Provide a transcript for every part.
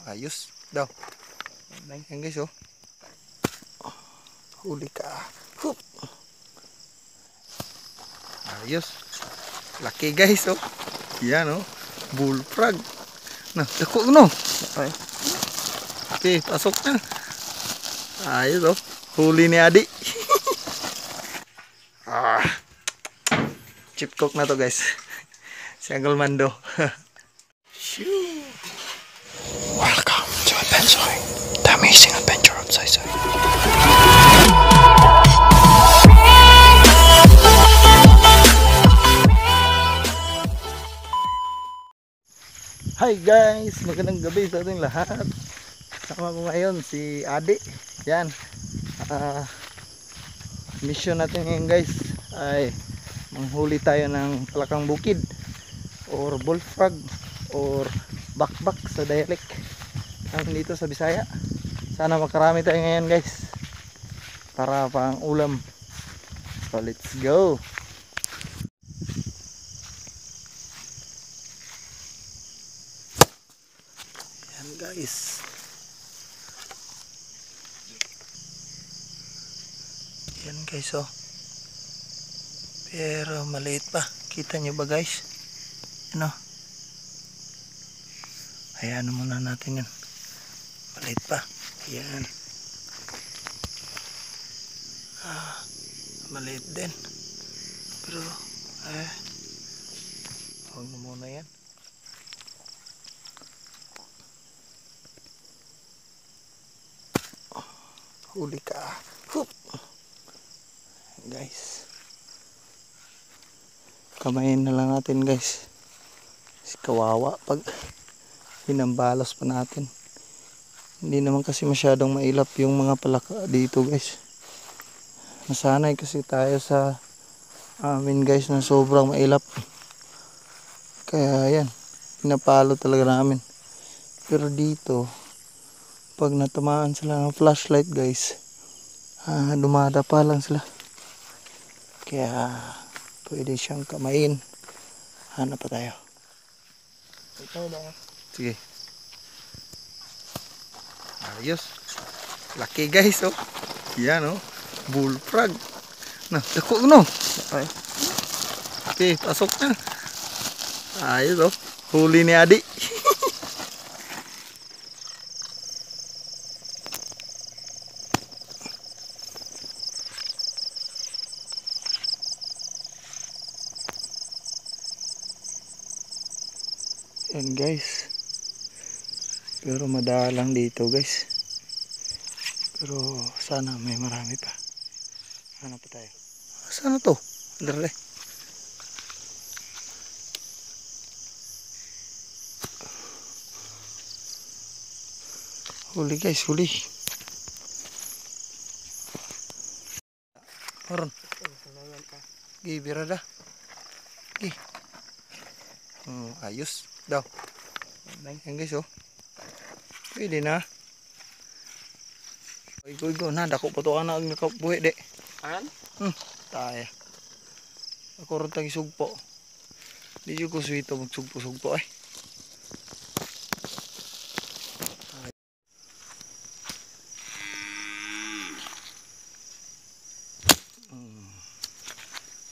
Ayos daw. Yan guys, oh. Huli ka. Hup. Ayos. Laki guys, oh. Yan, oh. Bullfrog. Nah, dako no. Okay, pasok na. Ayos, oh. Huli ni Adi. Chip cook na to guys. Si Uncle Mando. Welcome to Bensoy, the amazing adventure of Saysay. Hi guys, magandang gabi sa ating lahat. Sama ko ngayon si Adi. Yan. Mission natin ngayon guys ay manghuli tayo ng palakang bukid or bullfrog or bakbak sa dialect natin dito sa Bisaya. Sana makarami tayo ngayon guys para pang ulam. So let's go. Yan guys, yan guys, oh. Pero maliit pa. Kita nyo ba guys? Ano? Hayaan muna natin yan. Maliit pa. Yan. Maliit din. Pero huwag na muna yan. Huli ka. Hup. Guys, kamayin na lang natin guys. Kawawa pag hinambalos pa natin. Hindi naman kasi masyadong mailap yung mga palaka dito guys. Nasanay kasi tayo sa amin guys na sobrang mailap. Kaya yan, pinapalo talaga namin. Pero dito, pag natamaan sila ng flashlight guys, dumadapa lang sila. Kaya pwede siyang kamain. Hanap pa tayo. Sige. Ayos. Laki guys, oh. Yan, oh. Bullfrog. Nah, dako no. Okay, pasok na. Ayos, oh. Huli ni Adi. Yan guys, pero madalang dito guys, pero sana may marami pa. Hanap pa tayo. Saan to? Dali. Huli guys, huli. Horon. Gibira dah. Ayos daw. Yan guys, oh. Pwede na. Igo na, dako pa to ka na ang nakabuhi de. Ayan? Tayo. Ako rin tang isugpo. Di ko suwito magsugpo-sugpo eh.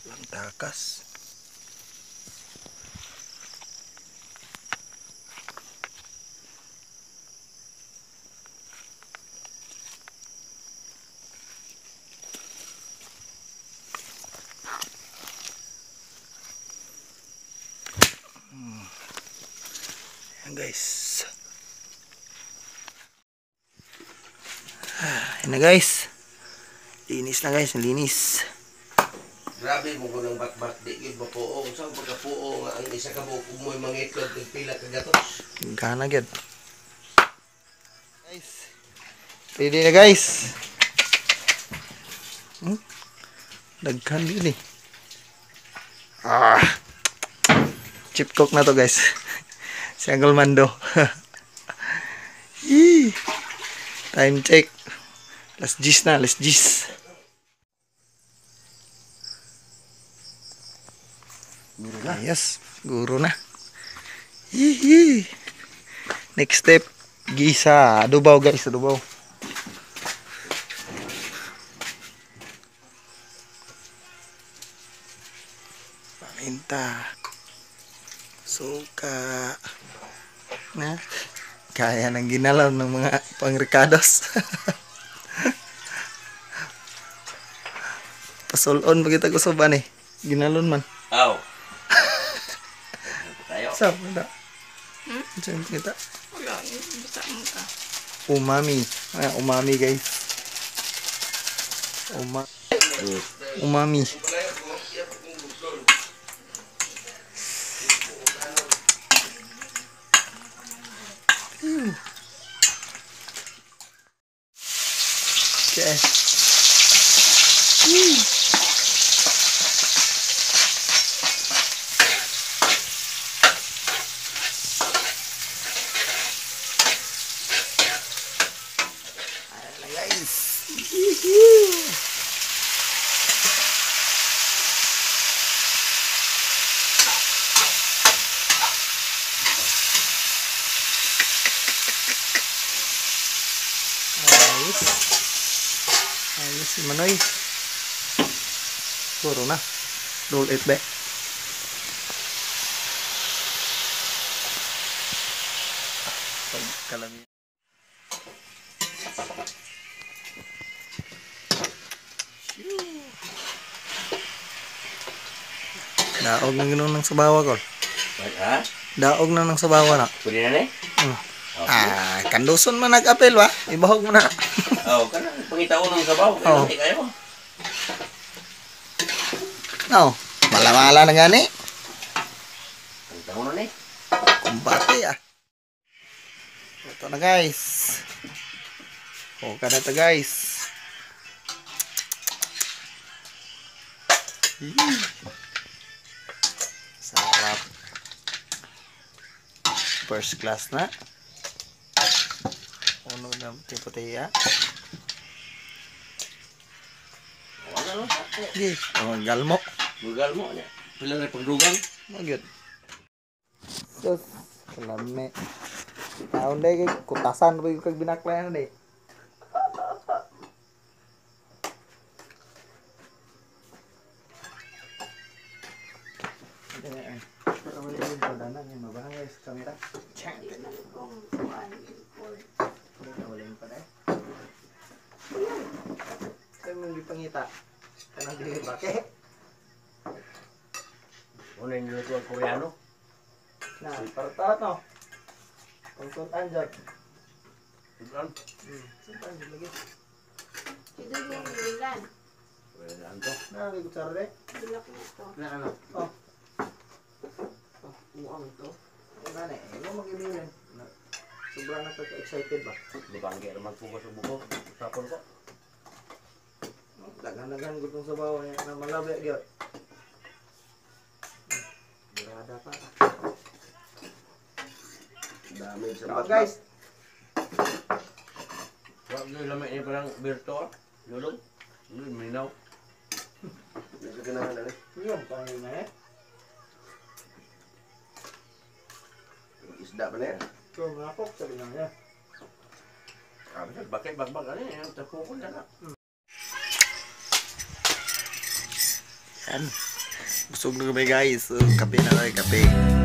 Lang takas. Guys, ayan na guys, linis na guys, linis. Grabe mo ko ng bakbak di gid mapuong sa pagkapuong ang isa ka mo kumoy mangitlod ng pila ka gatos. Gana gid. Guys, ready na guys. Daghan din eh. Chip cook na to guys. Si Uncle Mando. Time check. Alas 10 na, alas 10. Guro na. Yes, guro na. Next step, Gisa, adobaw guys, adobaw. Paminta. Suka. Na. Kaya ng ginalaw ng mga pangricados. Pasulon pa kita kusuban eh. Ginalon man. Aw. Tayo. Sa wala. Diyan kita. Wala, basta mo ka. Umami. Umami guys. Umami. Okay. Ayos. Ayos si Manoy. Puro na. Roll it back. Pagkalami. Daog na ganoon ng sabawa ko. Ha? Daog na ng sabawa na. Pwede na ni? Kanduson man nag-apel ba? Ibahog mo na. Oh, kana pangita unang sabaw. Oh. Kayo. No, mala-mala na gani. Pangita uno ni. Kumbate ah. Ito na guys. Okay na ito guys. Sarap. First class na. Uno na puti-puti ah. Wala no. Sige. Galmo. Bugal mo niya. Pila na pagdugan. Magyod. Sus. Kalame. Taon day kay kutasan ba yung kag binaklayan day. Pero wala yung padanan yung mabangay sa kamera. Chang. Wala yung paday. Kaya mong ipangita. Kanang di bakit? Una yung luto ang Koreano. Na, parta no. Pangsuntan dyan. Tugan. Suntan dyan lagi. Ito yung bilan. Pwede na to. Nakakay kutsara day. Bilak na ito. Na ano? Oh. Uang ito. Ano na eh. Ano mag-ibilin? Sobrang nakaka-excited ba? Bukangge naman po ko sa buko. Sapon ko. Dagan-dagan gutong sa bawah niya na malabya gyud. Birada pa. Dami sa So guys, Wag nyo lamay niya parang virtual. Lulong. Minaw. Nasa ganahan na rin. yun pangin na eh. Isda pa na yan. So ngapok sabi na niya. Bakit bagbag ano yan? Tapukon na ka. Yan. Busog na kami guys. So, kape na kape.